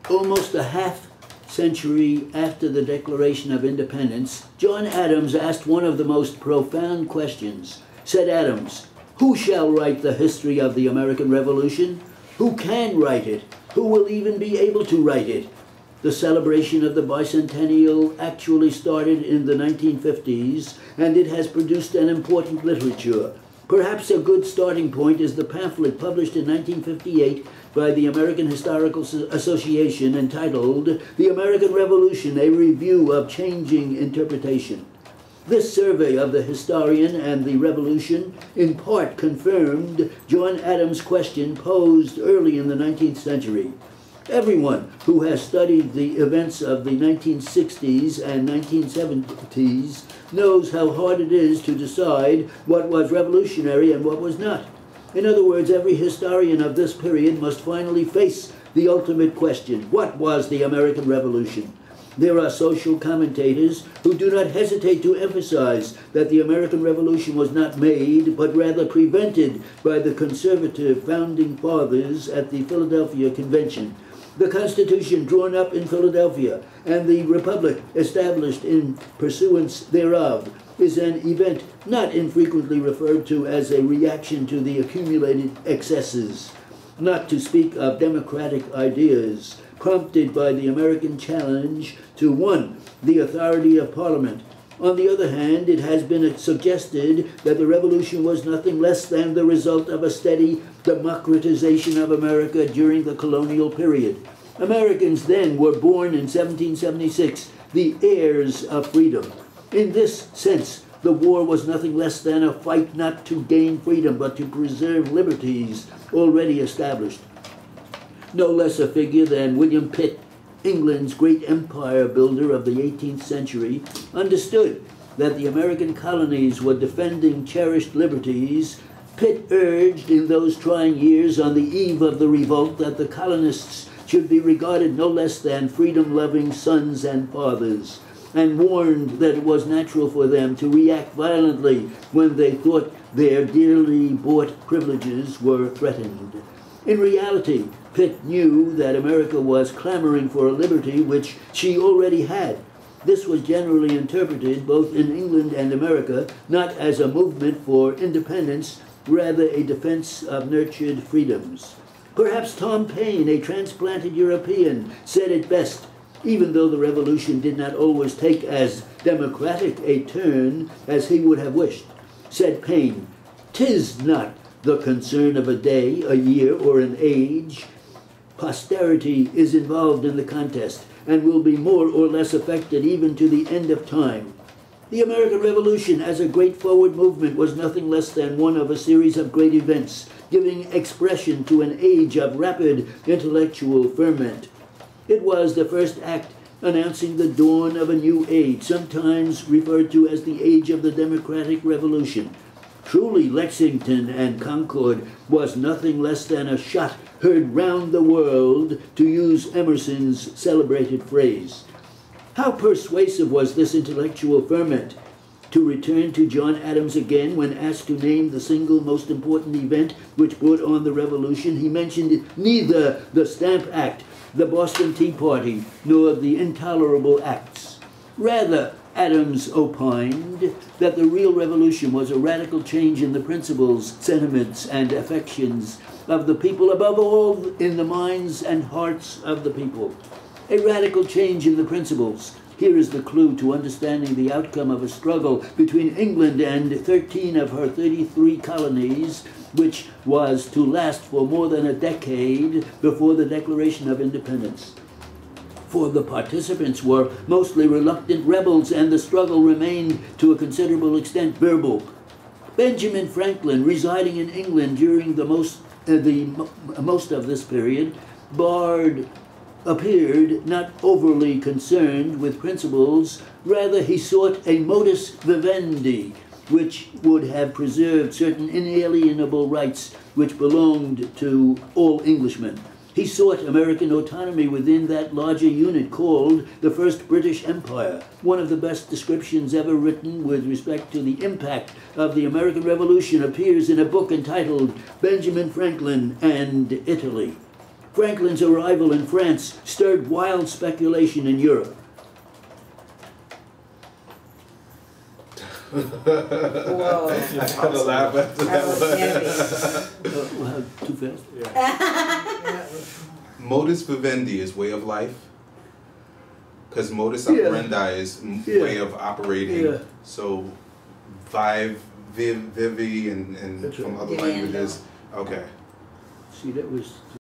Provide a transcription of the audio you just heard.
Almost a half-century after the Declaration of Independence, John Adams asked one of the most profound questions. Said Adams, "Who shall write the history of the American Revolution? Who can write it? Who will even be able to write it?" The celebration of the bicentennial actually started in the 1950s, and it has produced an important literature. Perhaps a good starting point is the pamphlet published in 1958 by the American Historical Association entitled "The American Revolution, a Review of Changing Interpretation." This survey of the historian and the revolution in part confirmed John Adams' question posed early in the 19th century. Everyone who has studied the events of the 1960s and 1970s knows how hard it is to decide what was revolutionary and what was not. In other words, every historian of this period must finally face the ultimate question: what was the American Revolution? There are social commentators who do not hesitate to emphasize that the American Revolution was not made, but rather prevented by the conservative founding fathers at the Philadelphia Convention. The Constitution drawn up in Philadelphia and the Republic established in pursuance thereof is an event not infrequently referred to as a reaction to the accumulated excesses, not to speak of democratic ideas, prompted by the American challenge to, 1, the authority of Parliament. On the other hand, it has been suggested that the Revolution was nothing less than the result of a steady democratization of America during the colonial period. Americans then were born in 1776, the heirs of freedom. In this sense, the war was nothing less than a fight not to gain freedom, but to preserve liberties already established. No less a figure than William Pitt, England's great empire builder of the 18th century, understood that the American colonies were defending cherished liberties. Pitt urged in those trying years on the eve of the revolt that the colonists should be regarded no less than freedom-loving sons and fathers, and warned that it was natural for them to react violently when they thought their dearly bought privileges were threatened. In reality, Pitt knew that America was clamoring for a liberty which she already had. This was generally interpreted, both in England and America, not as a movement for independence, rather a defense of nurtured freedoms. Perhaps Tom Paine, a transplanted European, said it best, even though the revolution did not always take as democratic a turn as he would have wished. Said Paine, "'Tis not the concern of a day, a year, or an age. Posterity is involved in the contest and will be more or less affected even to the end of time. The American Revolution as a great forward movement was nothing less than one of a series of great events, giving expression to an age of rapid intellectual ferment. It was the first act announcing the dawn of a new age, sometimes referred to as the age of the Democratic Revolution. Truly, Lexington and Concord was nothing less than a shot heard round the world, to use Emerson's celebrated phrase. How persuasive was this intellectual ferment? To return to John Adams again, when asked to name the single most important event which brought on the Revolution, he mentioned neither the Stamp Act, the Boston Tea Party, nor the Intolerable Acts. Rather, Adams opined that the real revolution was a radical change in the principles, sentiments, and affections of the people, above all in the minds and hearts of the people. A radical change in the principles. Here is the clue to understanding the outcome of a struggle between England and 13 of her 33 colonies, which was to last for more than a decade before the Declaration of Independence. For the participants were mostly reluctant rebels, and the struggle remained to a considerable extent verbal. Benjamin Franklin, residing in England during the most of this period, appeared not overly concerned with principles. Rather, he sought a modus vivendi, which would have preserved certain inalienable rights which belonged to all Englishmen. He sought American autonomy within that larger unit called the First British Empire. One of the best descriptions ever written with respect to the impact of the American Revolution appears in a book entitled Benjamin Franklin and Italy. Franklin's arrival in France stirred wild speculation in Europe. Whoa. I had to laugh after that Wow, too fast? Modus vivendi is way of life. Because modus operandi is way of operating. Yeah. So, vivi, and from other languages. Okay. See, that was